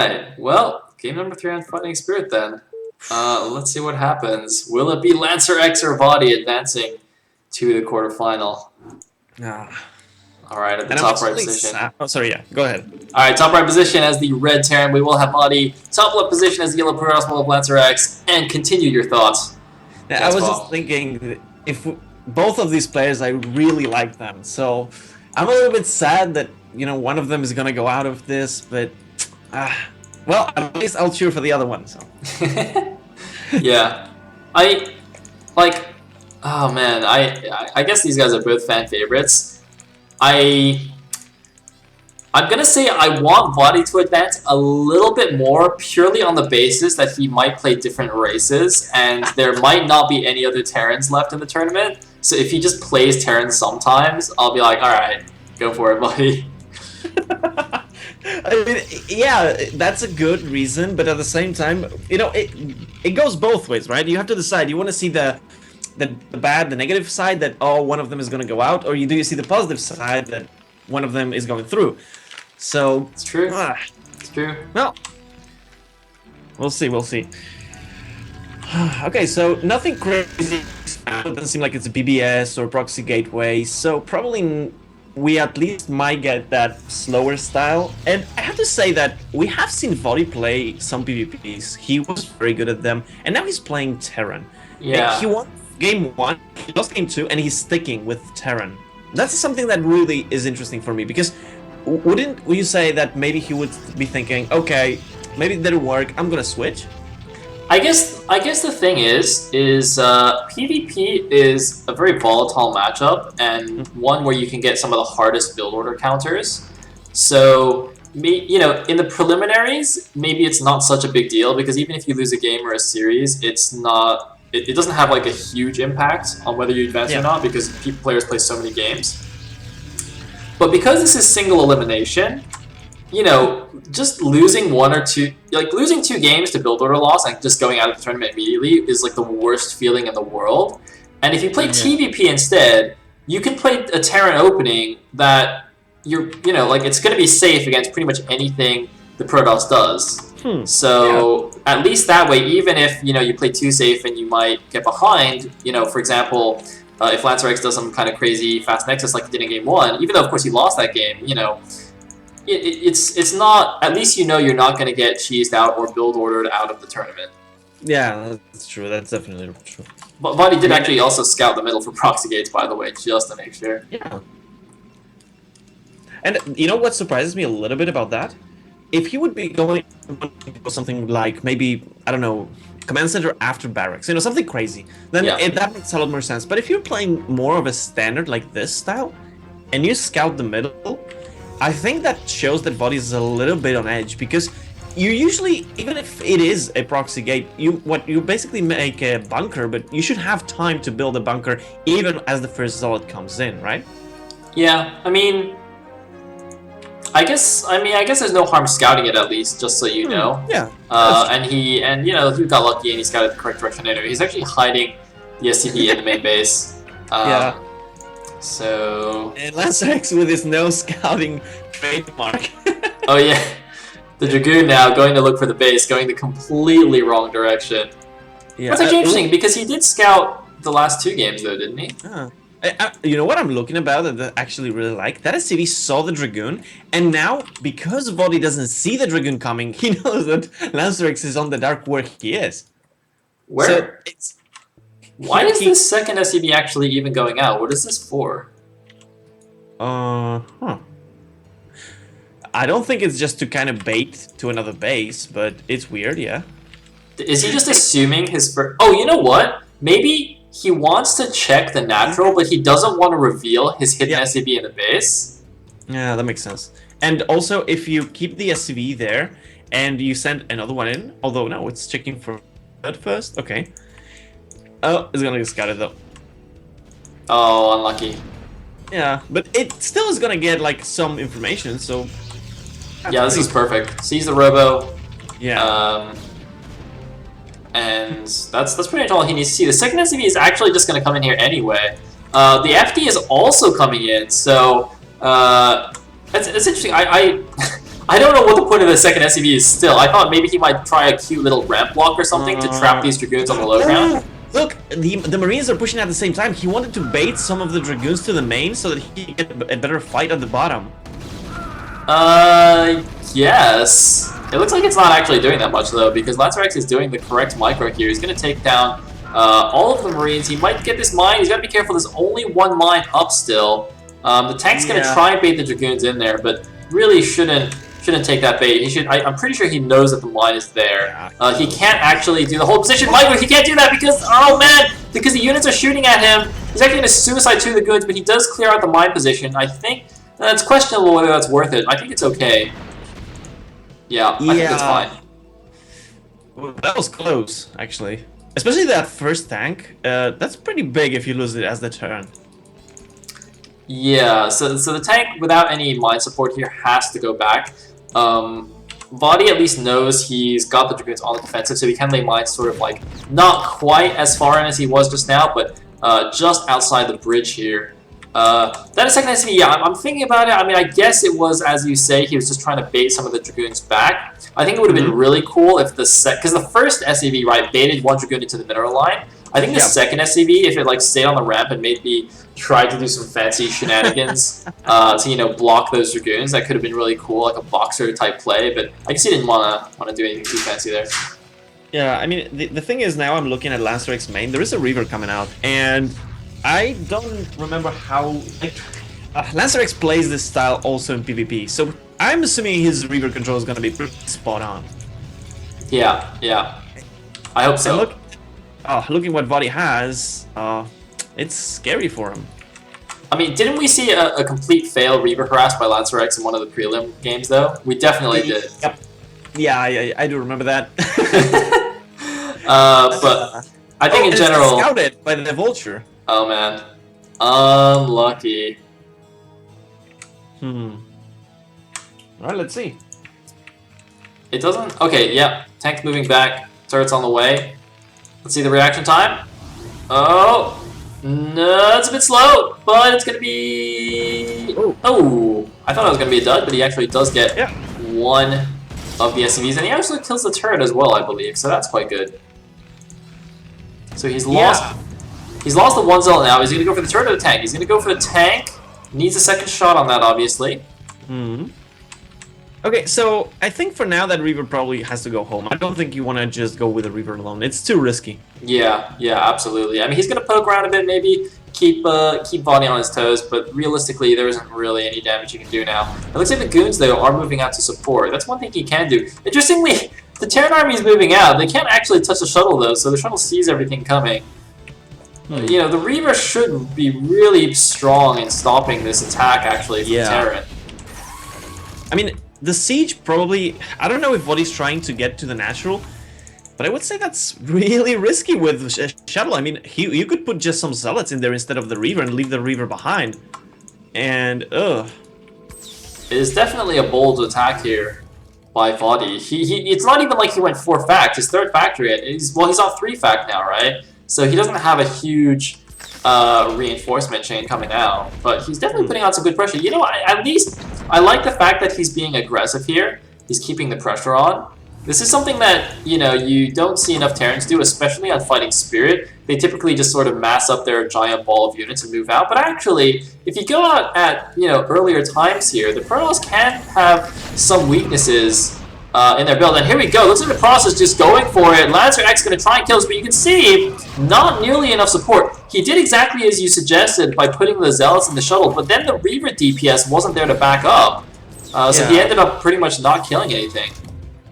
Alright, well, game number 3 on Fighting Spirit then. Let's see what happens. Will it be lancerx or vOddy advancing to the quarterfinal? Ah. Alright, at the And top right position. Oh, sorry, yeah, go ahead. Alright, top right position as the red Terran, we will have vOddy. Top left position as the yellow Protoss, we'll have lancerx. And continue your thoughts. Yeah, I was just thinking, that if both of these players, I really like them. So I'm a little bit sad that, one of them is going to go out of this, but, well, at least I'll cheer for the other one, so. Yeah. Oh man, I guess these guys are both fan favorites. I'm gonna say I want vOddy to advance a little bit more purely on the basis that he might play different races and there might not be any other Terrans left in the tournament. So if he just plays Terrans sometimes, I'll be like, alright, go for it, buddy. I mean, yeah, that's a good reason, but at the same time, it goes both ways, right? You have to decide. You want to see the negative side that, oh, one of them is going to go out, or do you see the positive side that one of them is going through? So it's true. It's true. Well, we'll see. We'll see. Okay, so nothing crazy. It doesn't seem like it's a BBS or proxy gateway, so probably we at least might get that slower style. And I have to say that we have seen vOddy play some PvPs. He was very good at them, and now he's playing Terran. Yeah. And he won game 1, he lost game 2, and he's sticking with Terran. That's something that really is interesting for me, because would you say that maybe he would be thinking, okay, maybe it didn't work, I'm gonna switch? I guess the thing is PvP is a very volatile matchup and one where you can get some of the hardest build order counters. So, in the preliminaries, maybe it's not such a big deal because even if you lose a game or a series, it's not. It doesn't have like a huge impact on whether you advance or not because players play so many games. But because this is single elimination, just losing one or two, losing 2 games to build order loss and just going out of the tournament immediately is like the worst feeling in the world. And if you play TVP instead, you can play a Terran opening that it's going to be safe against pretty much anything the Protoss does. So at least that way, even if you play too safe and you might get behind, for example, if lancerx does some kind of crazy fast nexus like he did in game 1, even though of course he lost that game, it's not. At least you're not going to get cheesed out or build ordered out of the tournament. Yeah, that's true. That's definitely true. But vOddy did actually also scout the middle for proxy gates, by the way, just to make sure. Yeah. And you know what surprises me a little bit about that? If he would be going for something like maybe, I don't know, command center after barracks, something crazy, then that makes a lot more sense. But if you're playing more of a standard like this style, and you scout the middle, I think that shows that vOddy is a little bit on edge, because you usually, even if it is a proxy gate, you basically make a bunker, but you should have time to build a bunker even as the first Zealot comes in, right? Yeah, I guess there's no harm scouting it at least, just so you know. Yeah. And he got lucky and he scouted the correct direction anyway. He's actually hiding the SCP in the main base. Yeah. So. And lancerx with his no scouting trademark. Oh yeah, the Dragoon now going to look for the base, going the completely wrong direction. Yeah. That's actually interesting because he did scout the last 2 games though, didn't he? You know what I'm looking about that I actually really like? That SCV saw the Dragoon, and now, because vOddy doesn't see the Dragoon coming, he knows that lancerx is on the dark where he is. Where? So why is this second SCV actually even going out? What is this for? I don't think it's just to kind of bait to another base, but it's weird, yeah. Is he just assuming his first... Oh, you know what? Maybe he wants to check the natural, but he doesn't want to reveal his hidden SCV in the base. Yeah, that makes sense. And also, if you keep the SCV there, and you send another one in, although no, it's checking for that first, okay. Oh, it's gonna get scouted though. Oh, unlucky. Yeah, but it still is gonna get like some information, so... Yeah, this is perfect. Sees the robo. Yeah. And that's pretty much all he needs to see. The second SCV is actually just going to come in here anyway. The FD is also coming in, so it's interesting. I I don't know what the point of the second SCV is still. I thought maybe he might try a cute little ramp block or something to trap these Dragoons on the low ground. Look, the Marines are pushing at the same time. He wanted to bait some of the Dragoons to the main so that he could get a better fight at the bottom. Yes. It looks like it's not actually doing that much, though, because lancerx is doing the correct micro here. He's going to take down all of the Marines. He might get this mine. He's got to be careful. There's only one mine up still. The tank's going to try and bait the Dragoons in there, but really shouldn't take that bait. He should. I'm pretty sure he knows that the mine is there. He can't actually do the whole position micro. He can't do that because, oh man, because the units are shooting at him. He's actually going to suicide two of the goods, but he does clear out the mine position. I think that's questionable whether that's worth it. I think it's okay. Yeah, I think that's fine. Well, that was close, actually. Especially that first tank. That's pretty big if you lose it as the turn. Yeah, so the tank without any mine support here has to go back. vOddy at least knows he's got the Dragoons on the defensive, so he can lay mines sort of like not quite as far in as he was just now, but just outside the bridge here. That is second SCV, yeah, I'm thinking about it. I mean, I guess it was, as you say, he was just trying to bait some of the Dragoons back. I think it would have been really cool if because the first SCV, right, baited one Dragoon into the mineral line. I think the second SCV, if it like stayed on the ramp and maybe tried to do some fancy shenanigans to, you know, block those Dragoons, that could have been really cool, like a boxer type play, but I guess he didn't wanna do anything too fancy there. Yeah, I mean, the thing is now I'm looking at lancerx main, there is a Reaver coming out, and I don't remember how... Like, lancerx plays this style also in PvP, so I'm assuming his Reaver control is going to be pretty spot on. Yeah, yeah. I hope so. And looking what vOddy has, it's scary for him. I mean, didn't we see a complete fail Reaver harass by lancerx in one of the prelim games, though? We definitely did. Yep. Yeah, I do remember that. But I think in general... It's scouted by the Vulture. Oh, man. Unlucky. Alright, let's see. It doesn't... Okay, yeah. Tank's moving back. Turret's on the way. Let's see the reaction time. Oh! No, it's a bit slow, but it's going to be... Oh! I thought it was going to be a dud, but he actually does get one of the SCVs, and he actually kills the turret as well, I believe, so that's quite good. So he's lost... Yeah. He's lost the one zealot now. He's going to go for the turret or the tank? He's going to go for the tank. Needs a second shot on that, obviously. Okay, so I think for now that Reaver probably has to go home. I don't think you want to just go with a Reaver alone. It's too risky. Yeah, absolutely. I mean, he's going to poke around a bit, maybe keep vOddy on his toes, but realistically, there isn't really any damage you can do now. It looks like the goons, though, are moving out to support. That's one thing he can do. Interestingly, the Terran army is moving out. They can't actually touch the shuttle, though, so the shuttle sees everything coming. You know, the Reaver should be really strong in stopping this attack, actually, from Terran. I mean, the siege probably... I don't know if vOddy's trying to get to the natural, but I would say that's really risky with shuttle. I mean, you could put just some zealots in there instead of the Reaver and leave the Reaver behind. And, It is definitely a bold attack here by vOddy. It's not even like he went 4 fact. His 3rd factory. He's on 3 fact now, right? So he doesn't have a huge reinforcement chain coming out, but he's definitely putting on some good pressure. You know, at least I like the fact that he's being aggressive here. He's keeping the pressure on. This is something that, you know, you don't see enough Terrans do, especially on Fighting Spirit. They typically just sort of mass up their giant ball of units and move out. But actually, if you go out at, you know, earlier times here, the Protoss can have some weaknesses in their build. And here we go. Looks like the Protoss is just going for it. lancerx going to try and kill us, but you can see not nearly enough support. He did exactly as you suggested by putting the Zealots in the shuttle, but then the Reaver DPS wasn't there to back up. So he ended up pretty much not killing anything.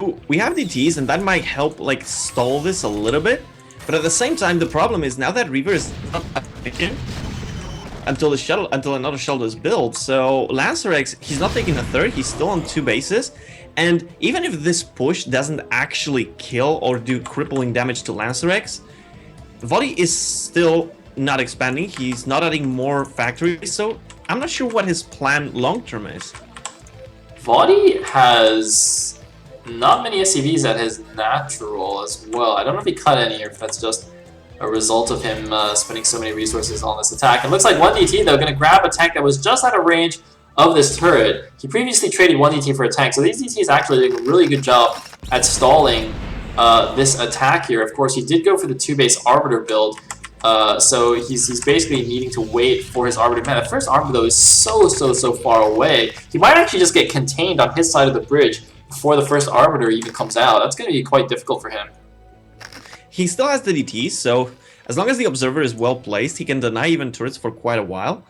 Ooh, we have DTs, and that might help like stall this a little bit. But at the same time, the problem is now that Reaver is not attacking until another shuttle is built. So lancerx, he's not taking a 3rd. He's still on 2 bases. And even if this push doesn't actually kill or do crippling damage to lancerx, vOddy is still not expanding. He's not adding more factories, so I'm not sure what his plan long-term is. vOddy has not many SCVs at his natural as well. I don't know if he cut any or if that's just a result of him spending so many resources on this attack. It looks like one DT, though, going to grab a tank that was just out of range of this turret. He previously traded 1 DT for a tank, so these DTs actually doing a really good job at stalling this attack here. Of course, he did go for the 2-base Arbiter build, so he's basically needing to wait for his Arbiter. Man, the first Arbiter, though, is so far away. He might actually just get contained on his side of the bridge before the first Arbiter even comes out. That's going to be quite difficult for him. He still has the DTs, so as long as the Observer is well placed, he can deny even turrets for quite a while.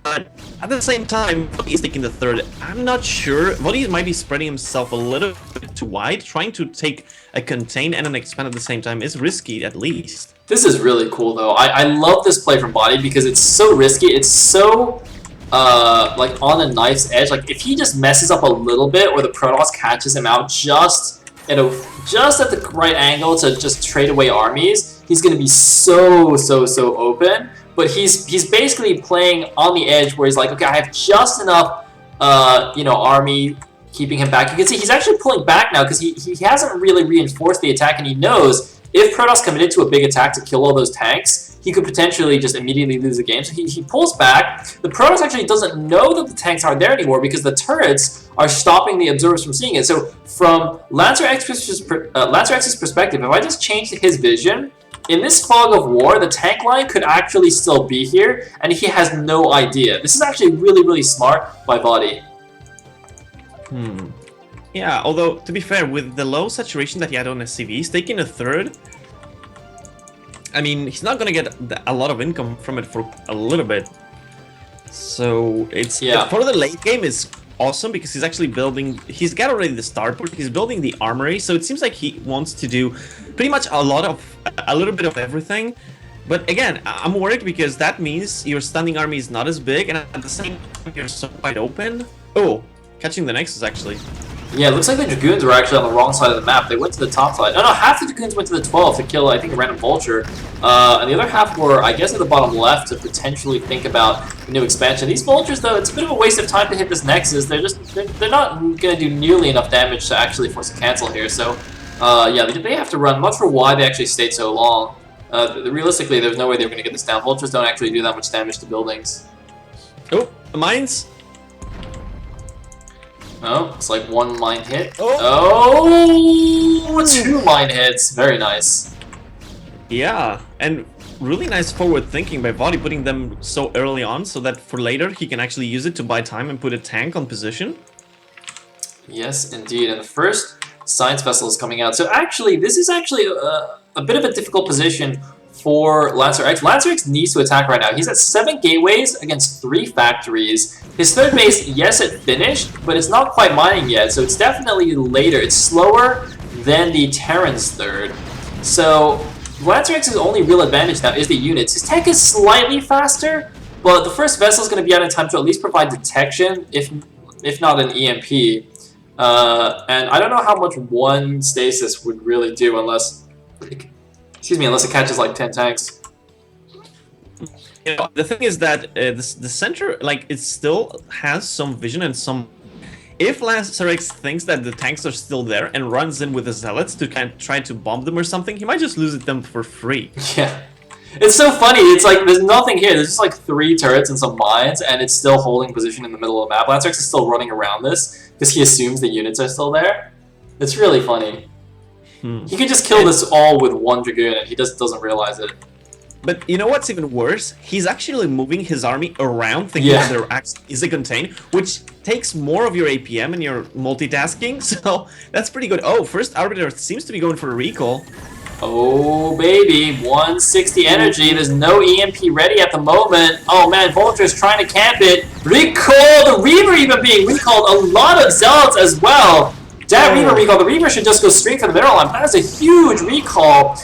But at the same time, he's taking the third. I'm not sure. vOddy might be spreading himself a little bit too wide. Trying to take a contain and an expand at the same time is risky, at least. This is really cool, though. I love this play from vOddy because it's so risky. It's so, like, on a knife's edge. Like, if he just messes up a little bit or the Protoss catches him out just at the right angle to just trade away armies, he's going to be so open. But he's basically playing on the edge where he's like, okay, I have just enough, army keeping him back. You can see he's actually pulling back now because he hasn't really reinforced the attack, and he knows if Protoss committed to a big attack to kill all those tanks, he could potentially just immediately lose the game. So he pulls back. The Protoss actually doesn't know that the tanks aren't there anymore because the turrets are stopping the observers from seeing it. So from lancerx's perspective, if I just change his vision, in this fog of war, the tank line could actually still be here, and he has no idea. This is actually really smart by vOddy. Yeah, although, to be fair, with the low saturation that he had on SCVs, taking a third, I mean, he's not going to get a lot of income from it for a little bit. So, it's for the late game, it's awesome because he's actually building, he's got already the starport, he's building the armory, so it seems like he wants to do pretty much a little bit of everything. But again, I'm worried because that means your standing army is not as big, and at the same time you're so wide open. Oh, catching the Nexus actually. Yeah, it looks like the Dragoons were actually on the wrong side of the map. They went to the top side. No, half the Dragoons went to the 12 to kill, I think, a random Vulture. And the other half were, I guess, at the bottom left to potentially think about the new expansion. These Vultures, though, it's a bit of a waste of time to hit this Nexus. They're not going to do nearly enough damage to actually force a cancel here. So, yeah, they have to run. I'm not sure why they actually stayed so long. Realistically, there's no way they were going to get this down. Vultures don't actually do that much damage to buildings. Oh, mines. Oh, it's like 1 mine hit. Oh, 2 mine hits. Very nice. Yeah, and really nice forward thinking by vOddy, putting them so early on so that for later he can actually use it to buy time and put a tank on position. Yes, indeed. And the first science vessel is coming out. So actually, this is actually a bit of a difficult position for lancerx. lancerx needs to attack right now. He's at 7 gateways against 3 factories. His third base, yes, it finished, but it's not quite mining yet, so it's definitely later. It's slower than the Terran's third. So lancerx's only real advantage now is the units. His tech is slightly faster, but the first vessel is going to be out in time to at least provide detection, if not an EMP. And I don't know how much 1 stasis would really do unless it catches like 10 tanks. You know, the thing is that the center, like, it still has some vision and some... If lancerx thinks that the tanks are still there and runs in with the zealots to kind of try to bomb them or something, he might just lose them for free. Yeah. It's so funny. It's like there's nothing here. There's just like 3 turrets and some mines, and it's still holding position in the middle of the map. lancerx is still running around this because he assumes the units are still there. It's really funny. He could just kill this all with 1 Dragoon, and he just doesn't realize it. But you know what's even worse? He's actually moving his army around, thinking that there is a contain, which takes more of your APM and your multitasking, so that's pretty good. Oh, first Arbiter seems to be going for a recall. Oh, baby. 160 energy. There's no EMP ready at the moment. Oh, man. Vulture's trying to camp it. Recall! The Reaver even being recalled. A lot of Zealots as well. That Reaver recall. The Reaver should just go straight for the mineral line. That is a huge recall.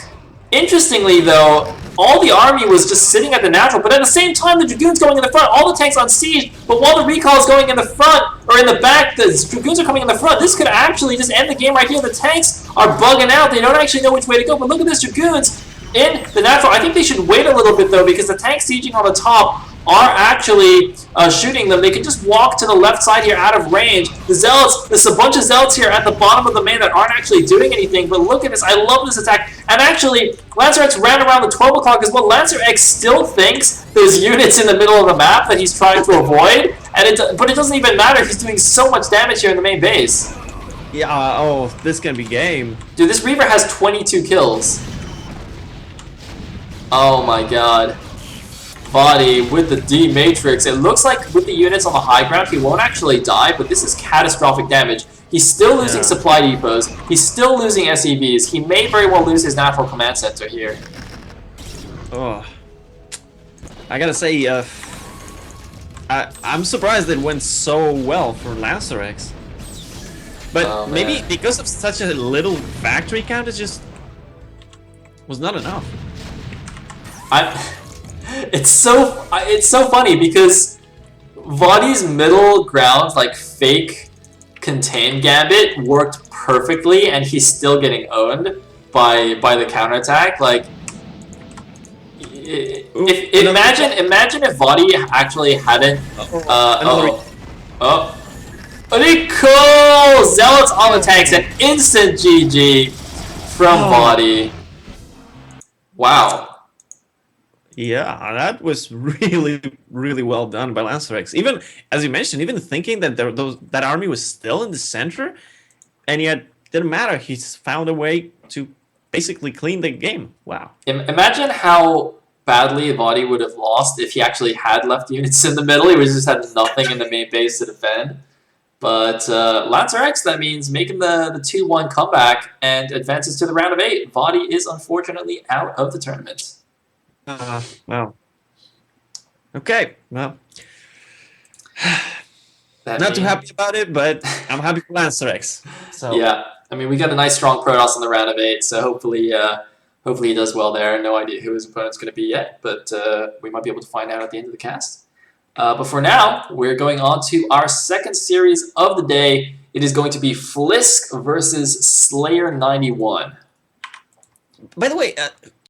Interestingly, though, all the army was just sitting at the natural, but at the same time, the Dragoons going in the front, all the tanks on siege, but while the recall is going in the front, or in the back, the Dragoons are coming in the front. This could actually just end the game right here. The tanks are bugging out. They don't actually know which way to go, but look at this Dragoons in the natural. I think they should wait a little bit, though, because the tanks sieging on the top are actually shooting them. They can just walk to the left side here out of range. The The Zealots, there's a bunch of Zealots here at the bottom of the main that aren't actually doing anything, but look at this. I love this attack. And actually, lancerx ran around the 12 o'clock as well. lancerx still thinks there's units in the middle of the map that he's trying to avoid, but it doesn't even matter. He's doing so much damage here in the main base. Yeah, oh, this can be game. Dude, this Reaver has 22 kills. Oh my god. vOddy with the D Matrix. It looks like with the units on the high ground, he won't actually die, but this is catastrophic damage. He's still losing supply depots. He's still losing SEVs. He may very well lose his natural command center here. Oh. I gotta say, I'm surprised it went so well for lancerx. But maybe because of such a little factory count, it just was not enough. It's so funny because vOddy's middle ground, like fake contain gambit, worked perfectly, and he's still getting owned by the counterattack. Like, imagine if vOddy actually hadn't. Cool! Zealots on the tanks, an instant GG from vOddy. Wow. Yeah, that was really, really well done by lancerx. Even, as you mentioned, even thinking that that army was still in the center, and yet didn't matter. He's found a way to basically clean the game. Wow. Imagine how badly vOddy would have lost if he actually had left units in the middle. He would just had nothing in the main base to defend. But lancerx, that means making the 2-1 comeback and advances to the round of 8. vOddy is unfortunately out of the tournament. Well. Okay, well. Not too happy about it, but I'm happy for lancerx. So. Yeah, I mean, we got a nice strong Protoss in the round of 8, so hopefully he does well there. No idea who his opponent's going to be yet, but we might be able to find out at the end of the cast. But for now, we're going on to our second series of the day. It is going to be Flisk versus Slayer 91. By the way,